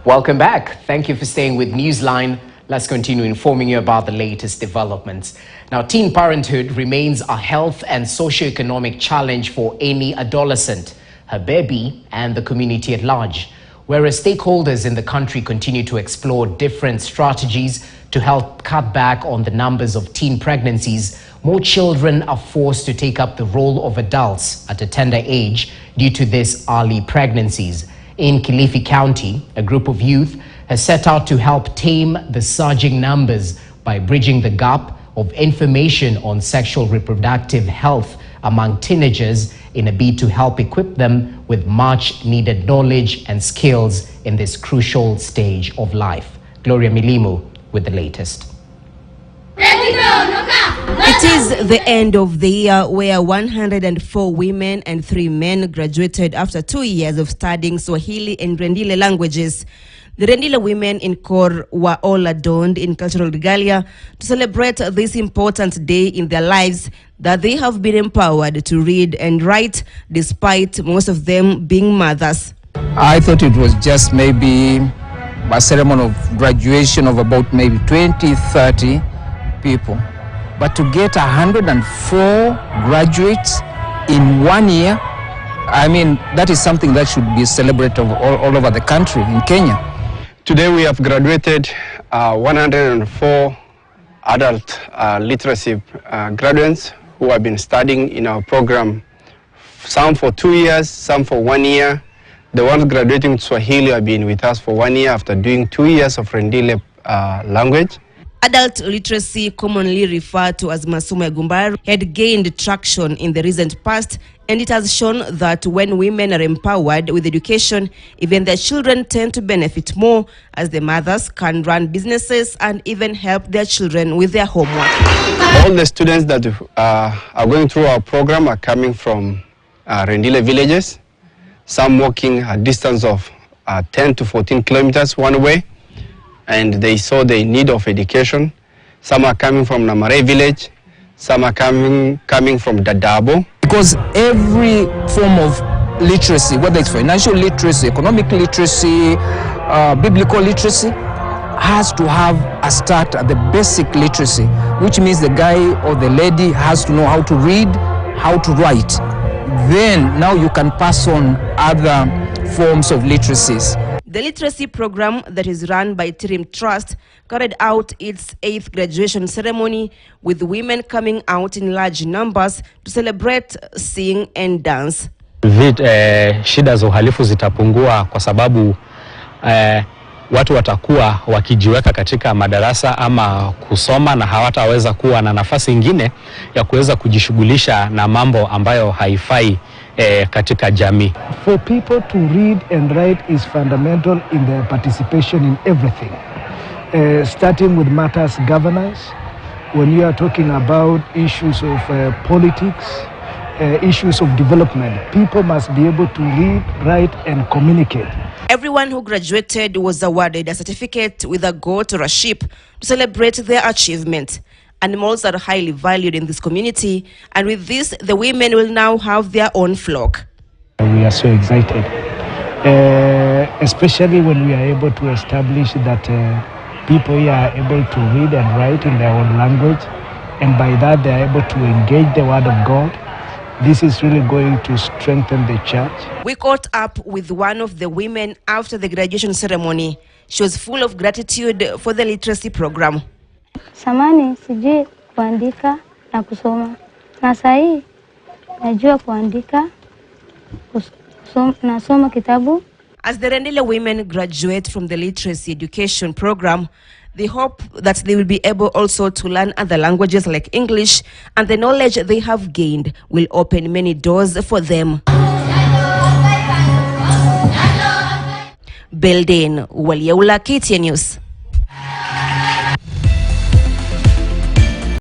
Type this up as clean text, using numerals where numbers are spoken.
Welcome back. Thank you for staying with Newsline. Let's continue informing you about the latest developments. Now, teen parenthood remains a health and socioeconomic challenge for any adolescent, her baby, and the community at large. Whereas stakeholders in the country continue to explore different strategies to help cut back on the numbers of teen pregnancies, more children are forced to take up the role of adults at a tender age due to these early pregnancies. In Kilifi County, a group of youth has set out to help tame the surging numbers by bridging the gap of information on sexual reproductive health among teenagers in a bid to help equip them with much needed knowledge and skills in this crucial stage of life. Gloria Milimu with the latest. It is the end of the year where 104 women and 3 men graduated after 2 years of studying Swahili and Rendille languages. The Rendille women in Kor were all adorned in cultural regalia to celebrate this important day in their lives that they have been empowered to read and write despite most of them being mothers. I thought it was just maybe a ceremony of graduation of about maybe 20, 30 people. But to get 104 graduates in 1 year, I mean, that is something that should be celebrated all over the country in Kenya. Today we have graduated 104 adult literacy graduates who have been studying in our program, some for 2 years, some for 1 year. The ones graduating with Swahili have been with us for 1 year after doing 2 years of Rendille language. Adult literacy, commonly referred to as masomo ya gumbaru, had gained traction in the recent past, and it has shown that when women are empowered with education, even their children tend to benefit more, as the mothers can run businesses and even help their children with their homework. All the students that are going through our program are coming from Rendille villages, some walking a distance of 10 to 14 kilometers one way, and they saw the need of education. Some are coming from Namare village, some are coming from Dadabo. Because every form of literacy, whether it's financial literacy, economic literacy, biblical literacy, has to have a start at the basic literacy, which means the guy or the lady has to know how to read, how to write. Then now you can pass on other forms of literacies. The literacy program that is run by Tirim Trust carried out its 8th graduation ceremony, with women coming out in large numbers to celebrate, sing and dance. Shida za uhalifu zitapungua kwa sababu watu watakuwa wakijiweka katika madarasa ama kusoma, na hawataweza kuwa na nafasi nyingine ya kuweza kujishughulisha na mambo ambayo haifai katika jamii. For people to read and write is fundamental in their participation in everything. Starting with matters governance, when you are talking about issues of politics, issues of development, people must be able to read, write and communicate. Everyone who graduated was awarded a certificate with a goat or a sheep to celebrate their achievement. Animals are highly valued in this community, and with this, the women will now have their own flock. We are so excited, especially when we are able to establish that people here are able to read and write in their own language, and by that they are able to engage the Word of God. This is really going to strengthen the church. We caught up with one of the women after the graduation ceremony. She was full of gratitude for the literacy program. Samani sijui kuandika na kusoma. Na sahi najua kuandika, nasoma kitabu. As the Rendille women graduate from the literacy education program, they hope that they will be able also to learn other languages like English, and the knowledge they have gained will open many doors for them. Belden Waliaula, KTN News.